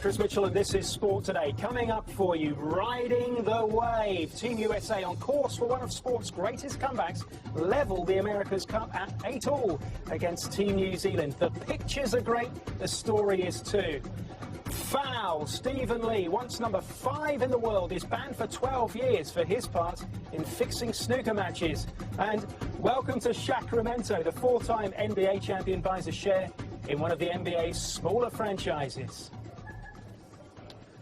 Chris Mitchell, and this is Sport Today. Coming up for you, riding the wave. Team USA on course for one of sport's greatest comebacks, level the America's Cup at 8-all against Team New Zealand. The pictures are great, the story is too. Foul. Stephen Lee, once number 5 in the world, is banned for 12 years for his part in fixing snooker matches. And welcome to Sacramento. The 4-time NBA champion buys a share in one of the NBA's smaller franchises.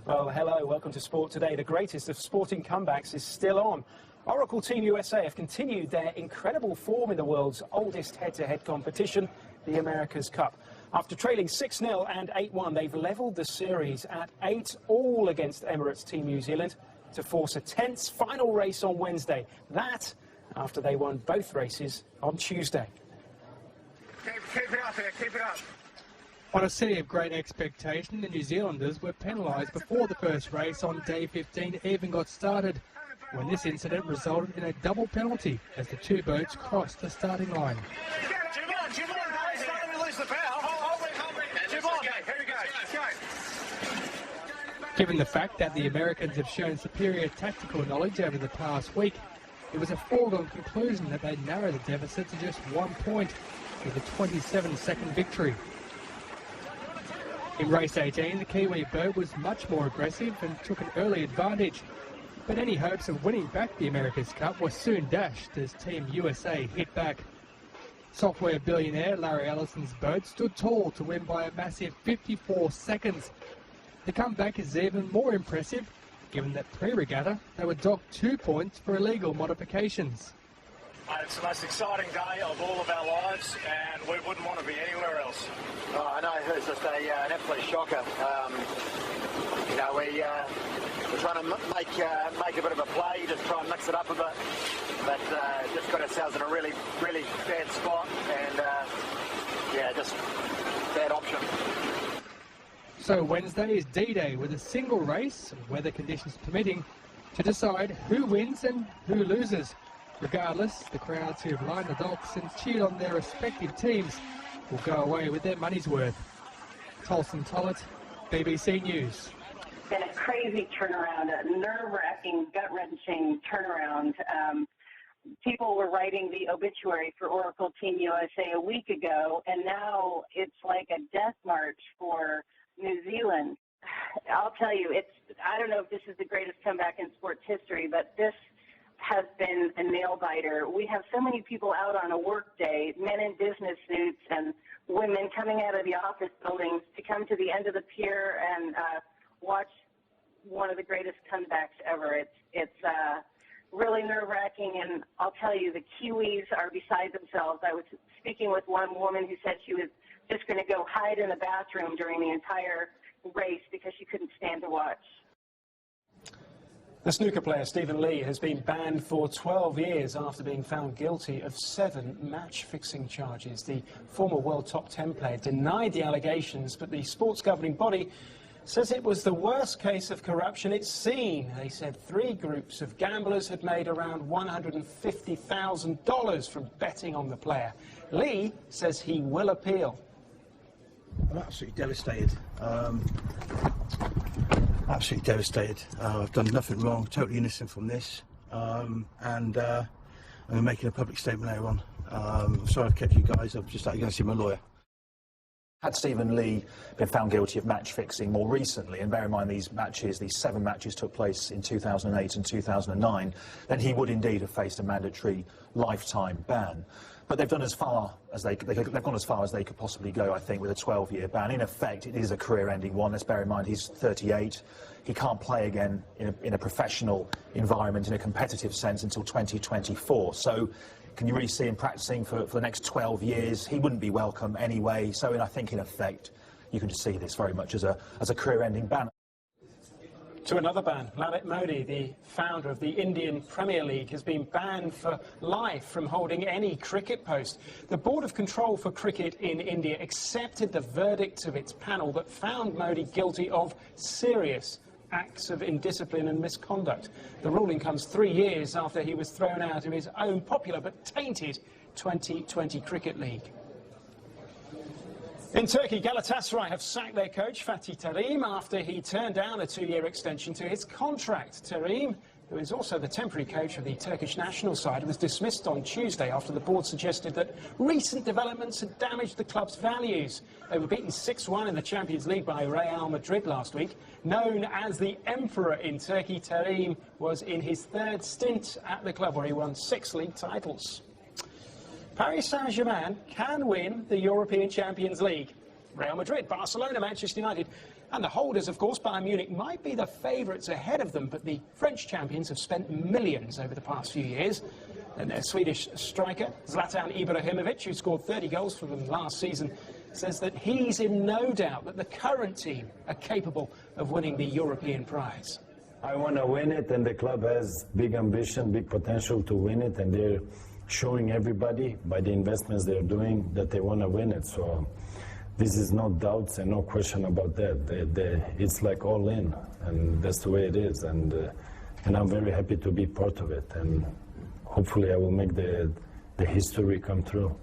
Well, hello, welcome to Sport Today. The greatest of sporting comebacks is still on. Oracle Team USA have continued their incredible form in the world's oldest head-to-head competition, the America's Cup. After trailing 6-0 and 8-1, they've levelled the series at 8-all against Emirates Team New Zealand to force a tense final race on Wednesday. That after they won both races on Tuesday. Keep it up here, keep it up. On a sea of great expectation, the New Zealanders were penalised before the first race on day 15 even got started, when this incident resulted in a double penalty as the two boats crossed the starting line. Given the fact that the Americans have shown superior tactical knowledge over the past week, it was a foregone conclusion that they'd narrow the deficit to just 1 point with a 27-second victory. In race 18, the Kiwi boat was much more aggressive and took an early advantage, but any hopes of winning back the America's Cup were soon dashed as Team USA hit back. Software billionaire Larry Ellison's boat stood tall to win by a massive 54 seconds. The comeback is even more impressive, given that pre-regatta they were docked 2 points for illegal modifications. It's the most exciting day of all of our lives, and we wouldn't want to be anywhere else. Oh, I know, it's just an absolute shocker. We're trying to make a bit of a play, just try and mix it up a bit, but just got ourselves in a really, really bad spot, and just bad option. So Wednesday is D-Day with a single race, weather conditions permitting, to decide who wins and who loses. Regardless, the crowds who have lined the docks and cheered on their respective teams will go away with their money's worth. Tolson Tollett, BBC News. It's been a crazy turnaround, a nerve-wracking, gut-wrenching turnaround. People were writing the obituary for Oracle Team USA a week ago, and now it's like a death march for New Zealand. I'll tell you, I don't know if this is the greatest comeback in sports history, but this has been a nail-biter. We have so many people out on a work day, men in business suits and women coming out of the office buildings to come to the end of the pier and watch one of the greatest comebacks ever. It's really nerve-wracking, and I'll tell you, the Kiwis are beside themselves. I was speaking with one woman who said she was just going to go hide in the bathroom during the entire race because she couldn't stand to watch. The snooker player Stephen Lee has been banned for 12 years after being found guilty of 7 match-fixing charges. The former world top 10 player denied the allegations, but the sports governing body says it was the worst case of corruption it's seen. They said 3 groups of gamblers had made around $150,000 from betting on the player. Lee says he will appeal. I'm absolutely devastated. Absolutely devastated. I've done nothing wrong, totally innocent from this, and I'm making a public statement, everyone. I'm sorry I've kept you guys. I'm just going to see my lawyer. Had Stephen Lee been found guilty of match fixing more recently, and bear in mind these 7 matches took place in 2008 and 2009, then he would indeed have faced a mandatory lifetime ban. But they've done as far as they've gone as far as they could possibly go, I think, with a 12-year ban. In effect, it is a career-ending one. Let's bear in mind he's 38. He can't play again in a professional environment in a competitive sense until 2024. So can you really see him practicing for the next 12 years? He wouldn't be welcome anyway. So I think, in effect, you can just see this very much as a career-ending ban. To another ban, Lalit Modi, the founder of the Indian Premier League, has been banned for life from holding any cricket post. The Board of Control for Cricket in India accepted the verdict of its panel that found Modi guilty of serious acts of indiscipline and misconduct. The ruling comes 3 years after he was thrown out of his own popular but tainted 2020 Cricket League. In Turkey, Galatasaray have sacked their coach Fatih Terim after he turned down a 2-year extension to his contract. Terim, who is also the temporary coach of the Turkish national side, was dismissed on Tuesday after the board suggested that recent developments had damaged the club's values. They were beaten 6-1 in the Champions League by Real Madrid last week. Known as the Emperor in Turkey, Terim was in his third stint at the club, where he won 6 league titles. Paris Saint-Germain can win the European Champions League. Real Madrid, Barcelona, Manchester United and the holders, of course, Bayern Munich, might be the favourites ahead of them, but the French champions have spent millions over the past few years. And their Swedish striker, Zlatan Ibrahimovic, who scored 30 goals for them last season, says that he's in no doubt that the current team are capable of winning the European prize. I want to win it, and the club has big ambition, big potential to win it, and they're showing everybody by the investments they're doing that they want to win it. So this is no doubts and no question about that. It's like all in, and that's the way it is. And I'm very happy to be part of it, and hopefully I will make the history come true.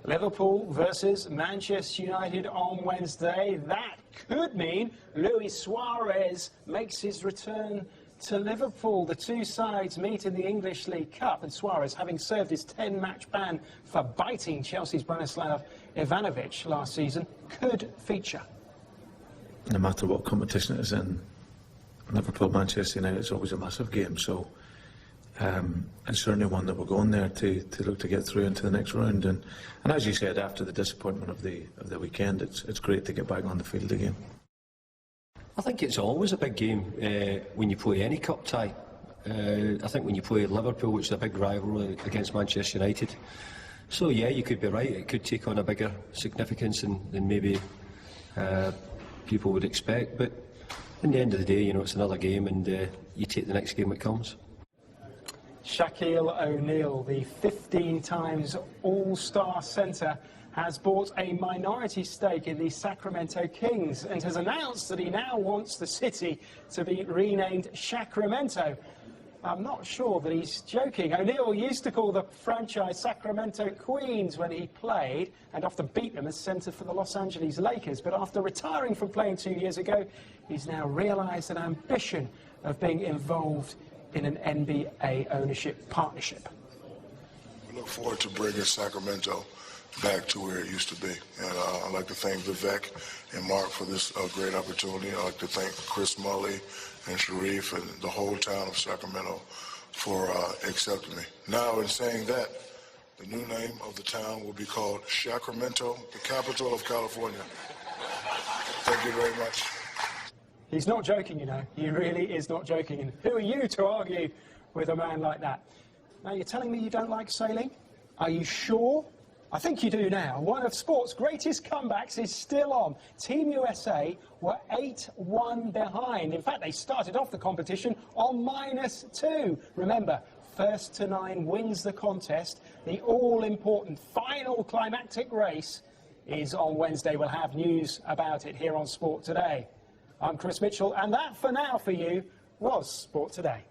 Liverpool versus Manchester United on Wednesday. That could mean Luis Suarez makes his return to Liverpool. The two sides meet in the English League Cup, and Suarez, having served his 10-match ban for biting Chelsea's Branislav Ivanovic last season, could feature. No matter what competition it is in, Liverpool, Manchester United is always a massive game, so it's certainly one that we're going there to look to get through into the next round. And as you said, after the disappointment of the weekend, it's great to get back on the field again. I think it's always a big game when you play any cup tie. I think when you play Liverpool, which is a big rivalry against Manchester United. So yeah, you could be right. It could take on a bigger significance than maybe people would expect. But in the end of the day, you know, it's another game, and you take the next game that comes. Shaquille O'Neal, the 15 times All-Star centre, has bought a minority stake in the Sacramento Kings and has announced that he now wants the city to be renamed Sacramento. I'm not sure that he's joking. O'Neal used to call the franchise Sacramento Queens when he played, and often beat them as centre for the Los Angeles Lakers. But after retiring from playing 2 years ago, he's now realised an ambition of being involved in an NBA ownership partnership. We look forward to bringing Sacramento back to where it used to be. And I'd like to thank Vivek and Mark for this great opportunity. I'd like to thank Chris Mulley and Sharif and the whole town of Sacramento for accepting me. Now, in saying that, the new name of the town will be called Sacramento, the capital of California. Thank you very much. He's not joking, you know. He really is not joking. And who are you to argue with a man like that? Now, you're telling me you don't like sailing? Are you sure? I think you do now. One of sport's greatest comebacks is still on. Team USA were 8-1 behind. In fact, they started off the competition on -2. Remember, first to 9 wins the contest. The all-important final climactic race is on Wednesday. We'll have news about it here on Sport Today. I'm Chris Mitchell, and that for now for you was Sport Today.